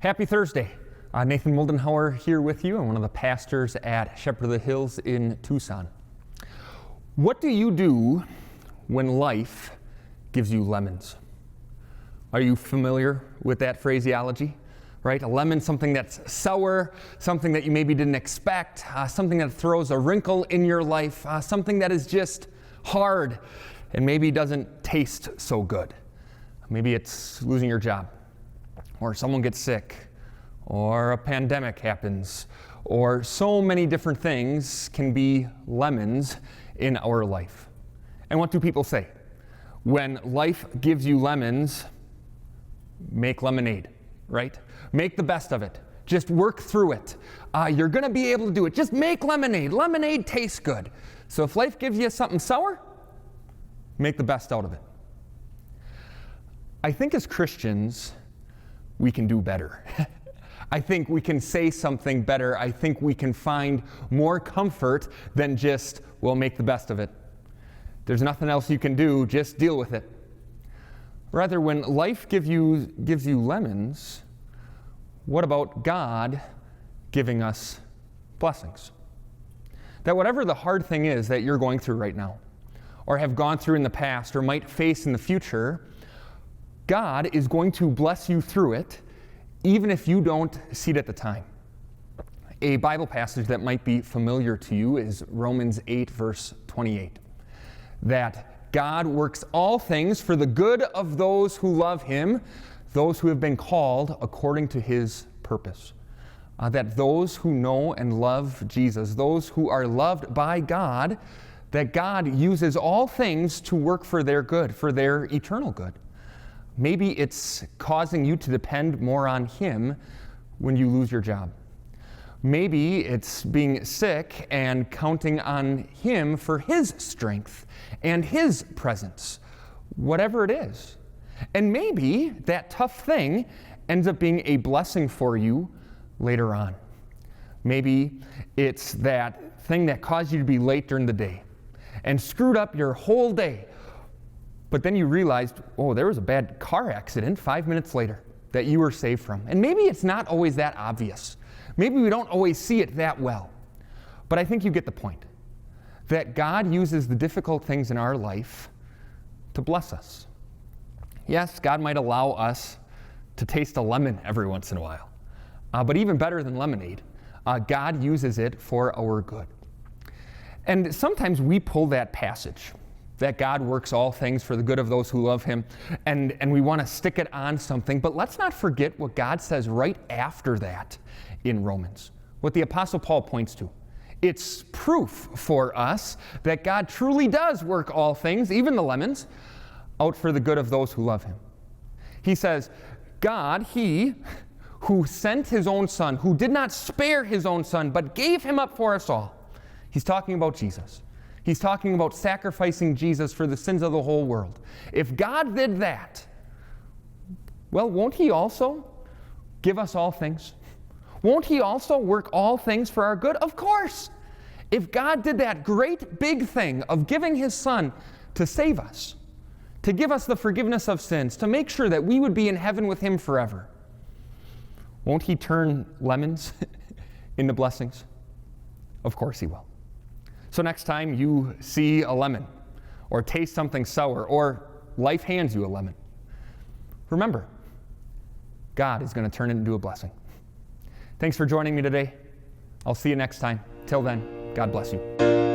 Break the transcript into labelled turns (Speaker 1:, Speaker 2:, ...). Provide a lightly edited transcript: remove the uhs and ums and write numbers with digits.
Speaker 1: Happy Thursday. Nathan Moldenhauer here with you. I'm one of the pastors at Shepherd of the Hills in Tucson. What do you do when life gives you lemons? Are you familiar with that phraseology? Right? A lemon, something that's sour, something that you maybe didn't expect, something that throws a wrinkle in your life, something that is just hard and maybe doesn't taste so good. Maybe it's losing your job, or someone gets sick, or a pandemic happens, or so many different things can be lemons in our life. And what do people say? When life gives you lemons, make lemonade, right? Make the best of it. Just work through it. You're going to be able to do it. Just make lemonade. Lemonade tastes good. So if life gives you something sour, make the best out of it. I think as Christians, we can do better. I think we can say something better. I think we can find more comfort than just, well, make the best of it. There's nothing else you can do, just deal with it. Rather, when life gives you lemons, what about God giving us blessings? That whatever the hard thing is that you're going through right now, or have gone through in the past, or might face in the future, God is going to bless you through it, even if you don't see it at the time. A Bible passage that might be familiar to you is Romans 8, verse 28. That God works all things for the good of those who love Him, those who have been called according to His purpose. That those who know and love Jesus, those who are loved by God, that God uses all things to work for their good, for their eternal good. Maybe it's causing you to depend more on Him when you lose your job. Maybe it's being sick and counting on Him for His strength and His presence, whatever it is. And maybe that tough thing ends up being a blessing for you later on. Maybe it's that thing that caused you to be late during the day and screwed up your whole day. But then you realized, oh, there was a bad car accident 5 minutes later that you were saved from. And maybe it's not always that obvious. Maybe we don't always see it that well. But I think you get the point. That God uses the difficult things in our life to bless us. Yes, God might allow us to taste a lemon every once in a while. But even better than lemonade, God uses it for our good. And sometimes we pull that passage, that God works all things for the good of those who love Him, and we want to stick it on something. But let's not forget what God says right after that in Romans, what the Apostle Paul points to. It's proof for us that God truly does work all things, even the lemons, out for the good of those who love Him. He says, God, He who sent His own Son, who did not spare His own Son, but gave Him up for us all. He's talking about Jesus. He's talking about sacrificing Jesus for the sins of the whole world. If God did that, well, won't He also give us all things? Won't He also work all things for our good? Of course. If God did that great big thing of giving His Son to save us, to give us the forgiveness of sins, to make sure that we would be in heaven with Him forever, won't He turn lemons into blessings? Of course He will. So next time you see a lemon, or taste something sour, or life hands you a lemon, remember, God is going to turn it into a blessing. Thanks for joining me today. I'll see you next time. Till then, God bless you.